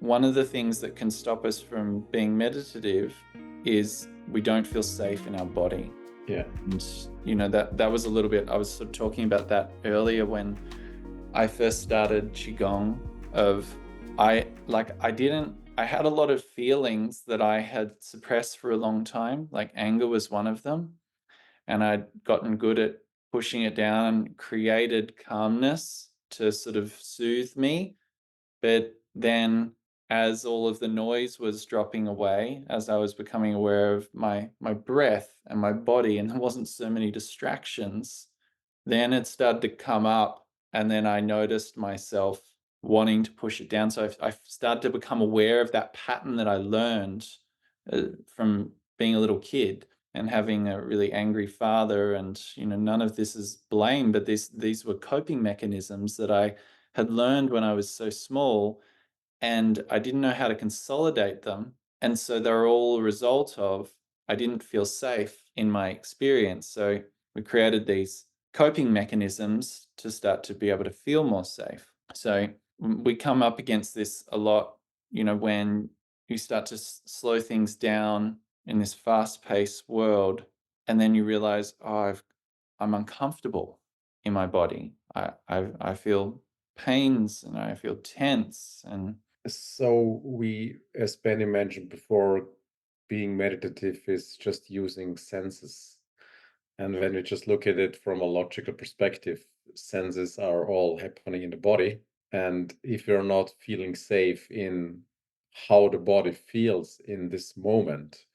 one of the things that can stop us from being meditative is we don't feel safe in our body. Yeah. And that was a little bit, I was sort of talking about that earlier when I first started qigong. Of I had a lot of feelings that I had suppressed for a long time, like anger was one of them, and I'd gotten good at pushing it down and created calmness to sort of soothe me. But then as all of the noise was dropping away, as I was becoming aware of my breath and my body, and there wasn't so many distractions, then it started to come up, and then I noticed myself wanting to push it down. So I started to become aware of that pattern that I learned from being a little kid and having a really angry father. And none of this is blame, but these were coping mechanisms that I had learned when I was so small, and I didn't know how to consolidate them. And so they're all a result of I didn't feel safe in my experience. So we created these coping mechanisms to start to be able to feel more safe. So we come up against this a lot, when you start to slow things down in this fast paced world, and then you realize, oh, I'm uncomfortable in my body. I feel pains and I feel tense and So we, as Benny mentioned before, being meditative is just using senses. And when we just look at it from a logical perspective, senses are all happening in the body. And if you're not feeling safe in how the body feels in this moment,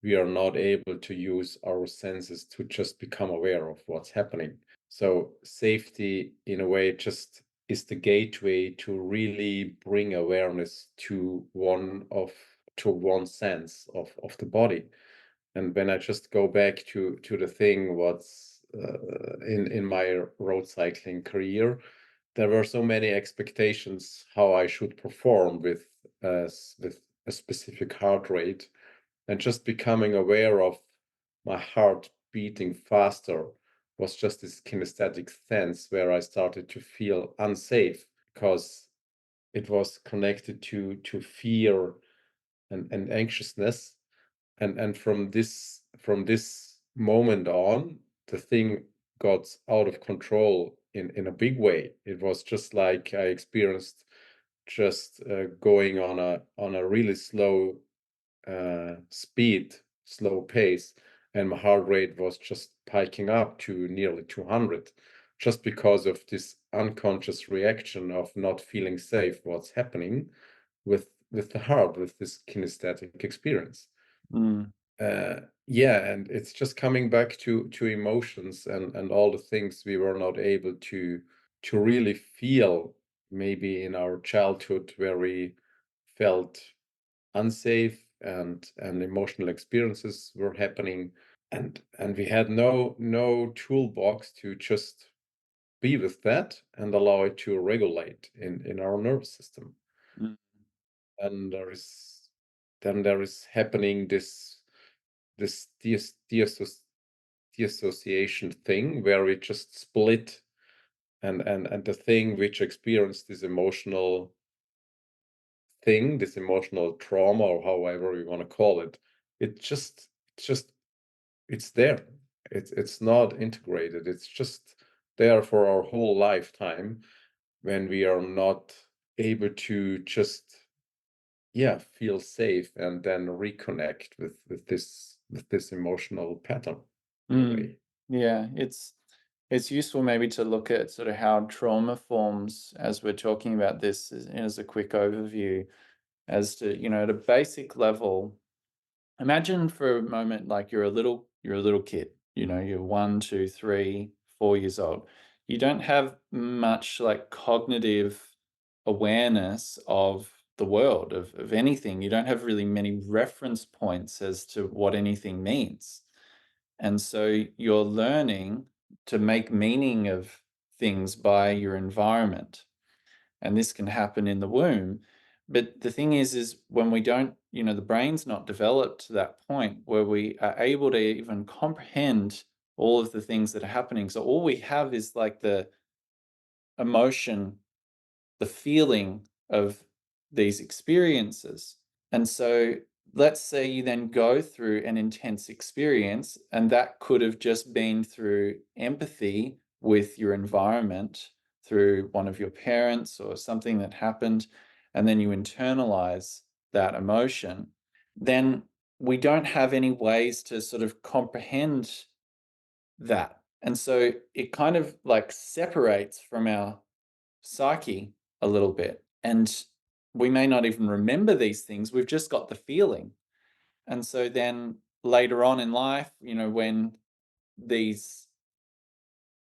we are not able to use our senses to just become aware of what's happening. So safety, in a way, just is the gateway to really bring awareness to one sense of the body. And when I just go back to the thing, what's in my road cycling career, there were so many expectations how I should perform with a specific heart rate, and just becoming aware of my heart beating faster was just this kinesthetic sense where I started to feel unsafe because it was connected to fear and anxiousness. And from this moment on, the thing got out of control in a big way. It was just like I experienced just going on a really slow pace, and my heart rate was just piking up to nearly 200, just because of this unconscious reaction of not feeling safe what's happening with the heart, with this kinesthetic experience. mm, Yeah, and it's just coming back to emotions and all the things we were not able to really feel maybe in our childhood, where we felt unsafe and emotional experiences were happening, and we had no toolbox to just be with that and allow it to regulate in our nervous system. mm, And there is happening this dissociation thing where we just split, and the thing which experienced this emotional trauma, or however we want to call it, it's just it's there. It's not integrated. It's just there for our whole lifetime, when we are not able to just, yeah, feel safe and then reconnect with this emotional pattern in a mm. way. Yeah, it's useful maybe to look at sort of how trauma forms as we're talking about this as a quick overview as to, at a basic level. Imagine for a moment like you're a little kid, you're 1, 2, 3, 4 years old. You don't have much like cognitive awareness of the world, of anything. You don't have really many reference points as to what anything means. And so you're learning to make meaning of things by your environment. And this can happen in the womb. But the thing is when we don't, the brain's not developed to that point where we are able to even comprehend all of the things that are happening. So all we have is like the emotion, the feeling of these experiences. And so let's say you then go through an intense experience, and that could have just been through empathy with your environment, through one of your parents or something that happened, and then you internalize that emotion. Then we don't have any ways to sort of comprehend that. And so it kind of like separates from our psyche a little bit. And we may not even remember these things. We've just got the feeling. And so then later on in life, when these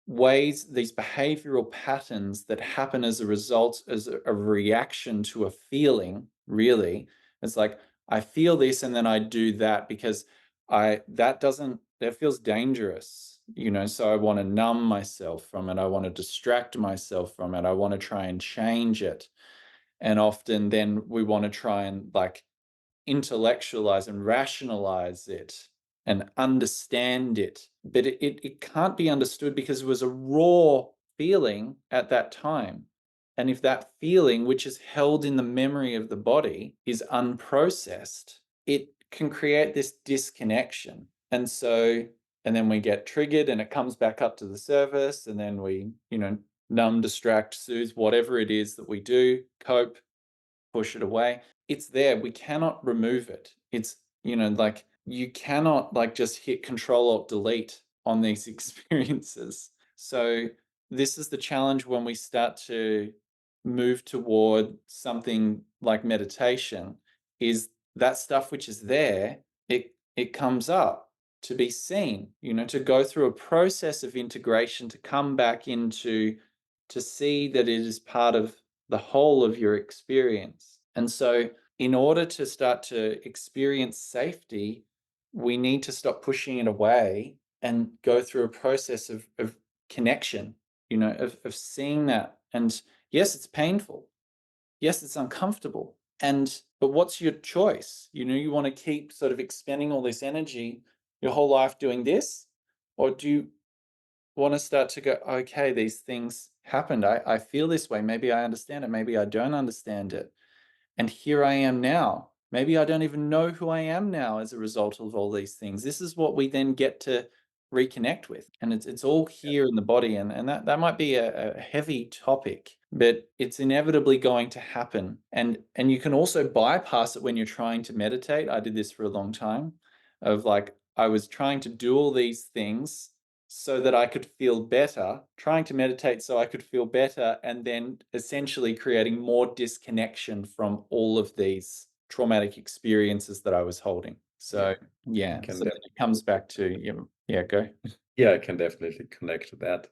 these behavioral patterns that happen as a result, as a reaction to a feeling, really, it's like I feel this and then I do that because that feels dangerous, so I want to numb myself from it. I want to distract myself from it. I want to try and change it. And often then we want to try and like intellectualize and rationalize it and understand it. But it can't be understood because it was a raw feeling at that time. And if that feeling, which is held in the memory of the body, is unprocessed, it can create this disconnection. And then we get triggered and it comes back up to the surface. And then we, numb, distract, soothe, whatever it is that we do, cope, push it away. It's there. We cannot remove it. It's, like you cannot like just hit Control Alt Delete on these experiences. So this is the challenge when we start to move toward something like meditation, is that stuff which is there, it comes up to be seen, to go through a process of integration, to come back into, to see that it is part of the whole of your experience. And so, in order to start to experience safety, we need to stop pushing it away and go through a process of connection, of seeing that. And yes, it's painful. Yes, it's uncomfortable. But what's your choice? You want to keep sort of expending all this energy your whole life doing this? Or do you want to start to go, okay, these things happened. I feel this way. Maybe I understand it. Maybe I don't understand it. And here I am now. Maybe I don't even know who I am now as a result of all these things. This is what we then get to reconnect with. And it's all here in the body. And that might be a heavy topic, but it's inevitably going to happen. And you can also bypass it when you're trying to meditate. I did this for a long time, of like I was trying to do all these things so that I could feel better, trying to meditate so I could feel better, and then essentially creating more disconnection from all of these traumatic experiences that I was holding. So, I yeah, can so then it comes back to, yeah, go. Yeah, I can definitely connect to that.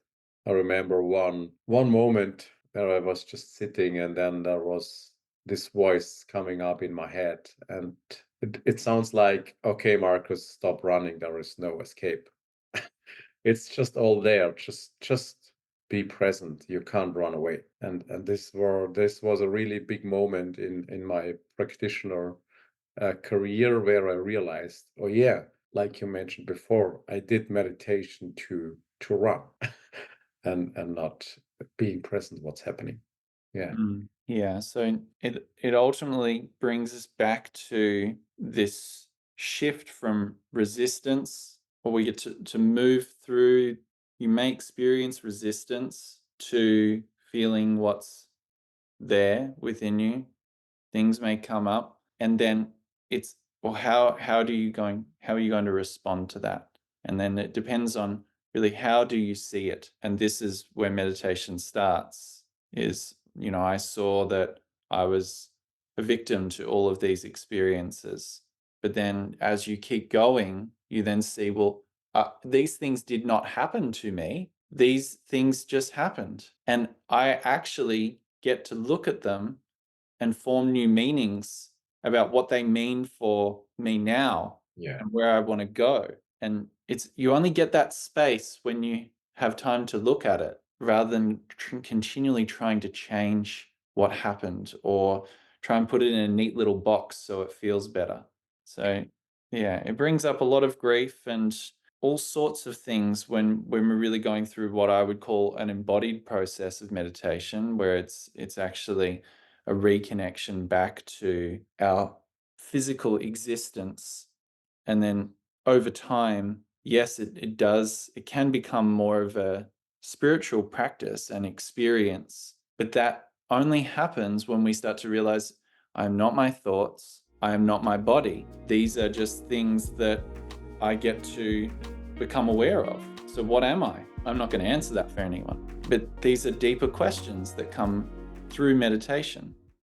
I remember one moment where I was just sitting and then there was this voice coming up in my head and it sounds like, okay, Marcus, stop running. There is no escape. It's just all there. Just be present. You can't run away. And this was a really big moment in my practitioner career where I realized, oh yeah, like you mentioned before, I did meditation to run and not being present what's happening. Yeah. Yeah, so it ultimately brings us back to this shift from resistance, or we get to move through. You may experience resistance to feeling what's there within you. Things may come up, and then it's, well, how are you going to respond to that? And then it depends on really how do you see it. And this is where meditation starts, is, I saw that I was a victim to all of these experiences. But then as you keep going, you then see, well, these things did not happen to me. These things just happened. And I actually get to look at them and form new meanings about what they mean for me now Yeah. and where I want to go. And it's, you only get that space when you have time to look at it, rather than continually trying to change what happened or try and put it in a neat little box so it feels better. So yeah, it brings up a lot of grief and all sorts of things when we're really going through what I would call an embodied process of meditation, where it's actually a reconnection back to our physical existence. And then over time, yes, it can become more of a spiritual practice and experience, but that only happens when we start to realize I am not my thoughts, I am not my body. These are just things that I get to become aware of. So, what am I? I'm not going to answer that for anyone. But these are deeper questions that come through meditation.